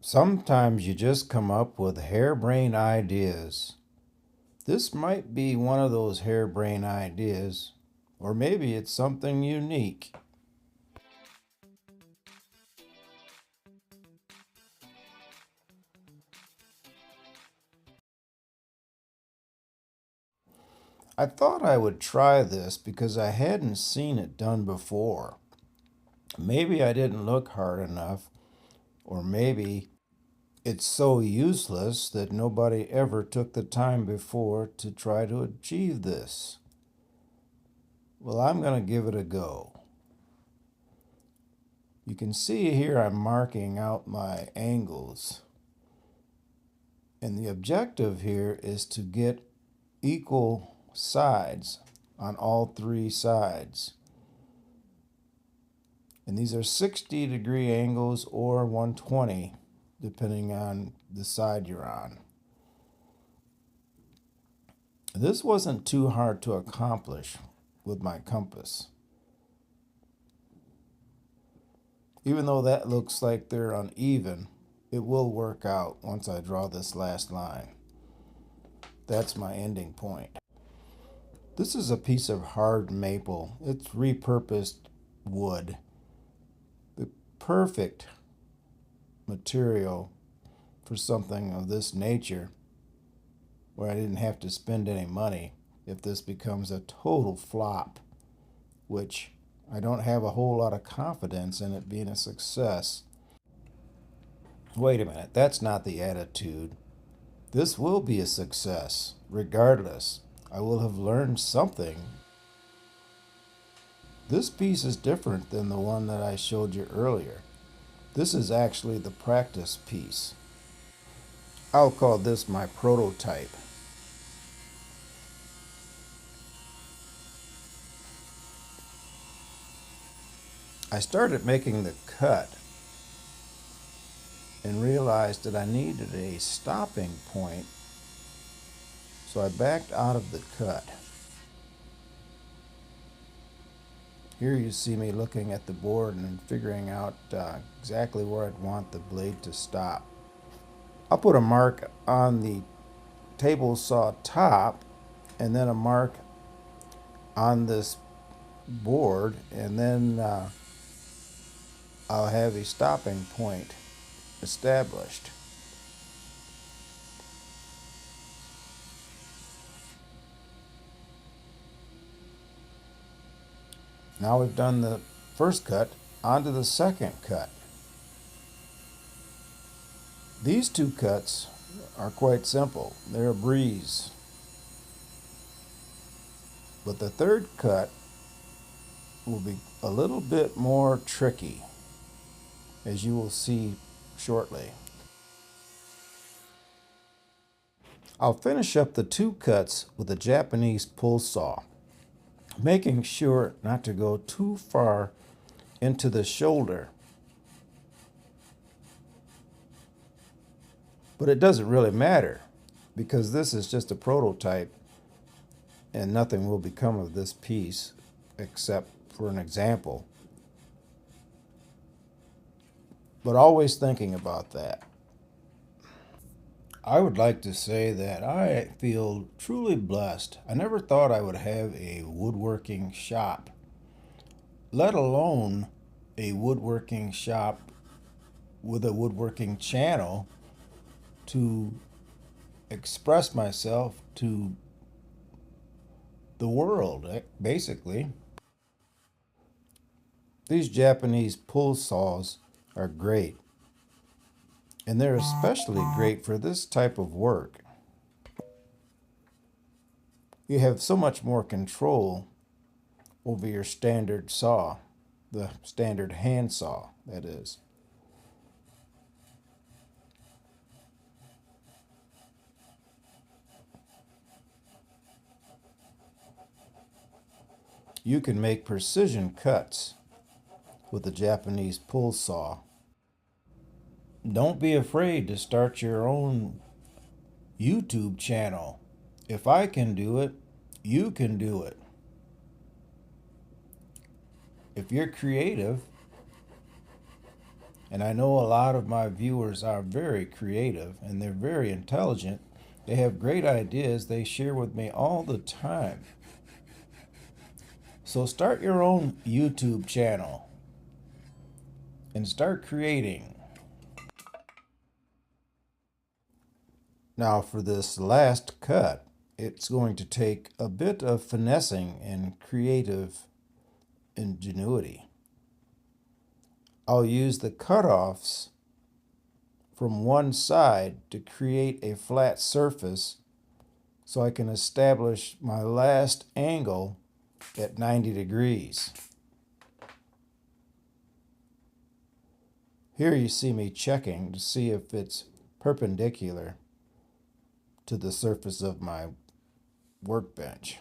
Sometimes you just come up with harebrained ideas. This might be one of those harebrained ideas, or maybe it's something unique. I thought I would try this because I hadn't seen it done before. Maybe I didn't look hard enough, or maybe it's so useless that nobody ever took the time before to try to achieve this. Well, I'm going to give it a go. You can see here I'm marking out my angles. And the objective here is to get equal sides on all three sides. And these are 60-degree angles or 120, depending on the side you're on. This wasn't too hard to accomplish with my compass. Even though that looks like they're uneven, it will work out once I draw this last line. That's my ending point. This is a piece of hard maple. It's repurposed wood. The perfect material for something of this nature where I didn't have to spend any money if this becomes a total flop, which I don't have a whole lot of confidence in it being a success. Wait a minute, that's not the attitude. This will be a success, regardless. I will have learned something. This piece is different than the one that I showed you earlier. This is actually the practice piece. I'll call this my prototype. I started making the cut and realized that I needed a stopping point, so I backed out of the cut. Here you see me looking at the board and figuring out exactly where I'd want the blade to stop. I'll put a mark on the table saw top and then a mark on this board, and then I'll have a stopping point established. Now we've done the first cut, onto the second cut. These two cuts are quite simple. They're a breeze. But the third cut will be a little bit more tricky, as you will see shortly. I'll finish up the two cuts with a Japanese pull saw, making sure not to go too far into the shoulder. But it doesn't really matter because this is just a prototype and nothing will become of this piece except for an example. But always thinking about that. I would like to say that I feel truly blessed. I never thought I would have a woodworking shop, let alone a woodworking shop with a woodworking channel to express myself to the world, basically. These Japanese pull saws are great, and they're especially great for this type of work. You have so much more control over your standard saw, the standard hand saw, that is. You can make precision cuts with a Japanese pull saw. Don't be afraid to start your own YouTube channel. If I can do it, you can do it. If you're creative, And I know a lot of my viewers are very creative and they're very intelligent. They have great ideas they share with me all the time. So start your own YouTube channel and start creating. Now for this last cut, it's going to take a bit of finessing and creative ingenuity. I'll use the cutoffs from one side to create a flat surface so I can establish my last angle at 90 degrees. Here you see me checking to see if it's perpendicular to the surface of my workbench,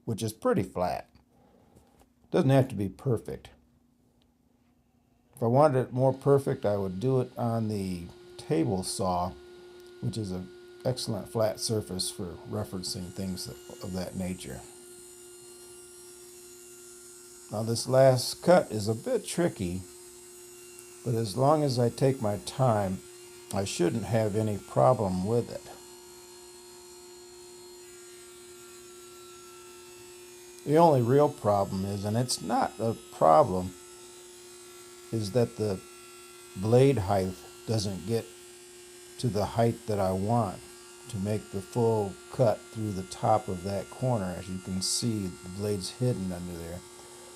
which is pretty flat. Doesn't have to be perfect. If I wanted it more perfect, I would do it on the table saw, which is an excellent flat surface for referencing things of that nature. Now this last cut is a bit tricky, but as long as I take my time, I shouldn't have any problem with it. The only real problem is, and it's not a problem, is that the blade height doesn't get to the height that I want to make the full cut through the top of that corner. As you can see, the blade's hidden under there.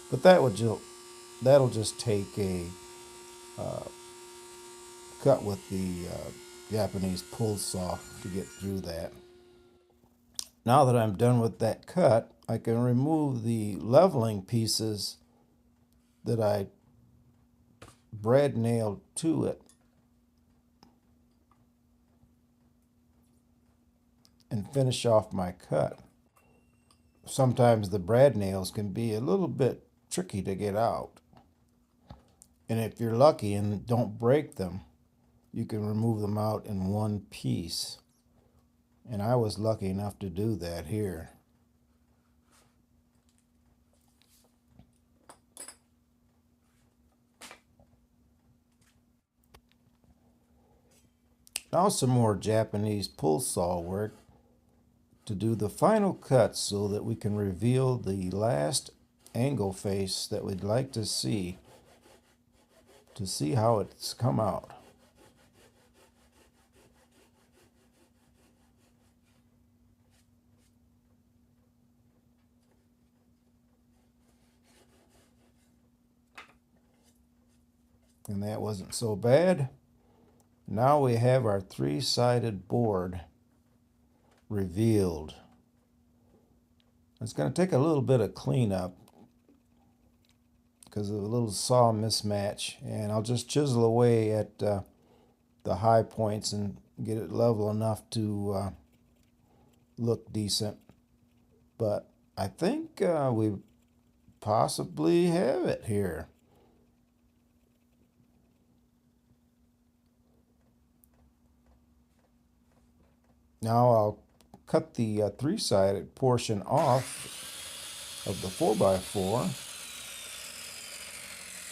But that'll just take a cut with the Japanese pull saw to get through that. Now that I'm done with that cut, I can remove the leveling pieces that I brad nailed to it and finish off my cut. Sometimes the brad nails can be a little bit tricky to get out. And if you're lucky and don't break them, you can remove them out in one piece. And I was lucky enough to do that here. Now some more Japanese pull saw work to do the final cut so that we can reveal the last angle face that we'd like to see how it's come out. And that wasn't so bad. Now we have our three-sided board revealed. It's going to take a little bit of cleanup because of a little saw mismatch, and I'll just chisel away at the high points and get it level enough to look decent. But I think we possibly have it here. Now I'll cut the three-sided portion off of the 4x4.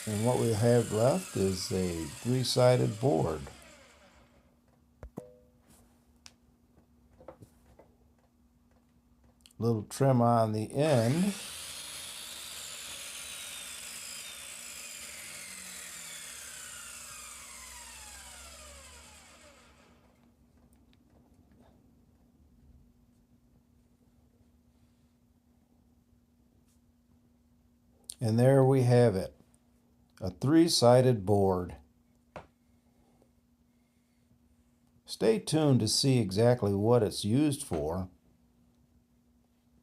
And what we have left is a three-sided board. Little trim on the end. And there we have it, a three-sided board. Stay tuned to see exactly what it's used for.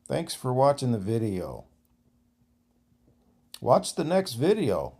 Thanks for watching the video. Watch the next video.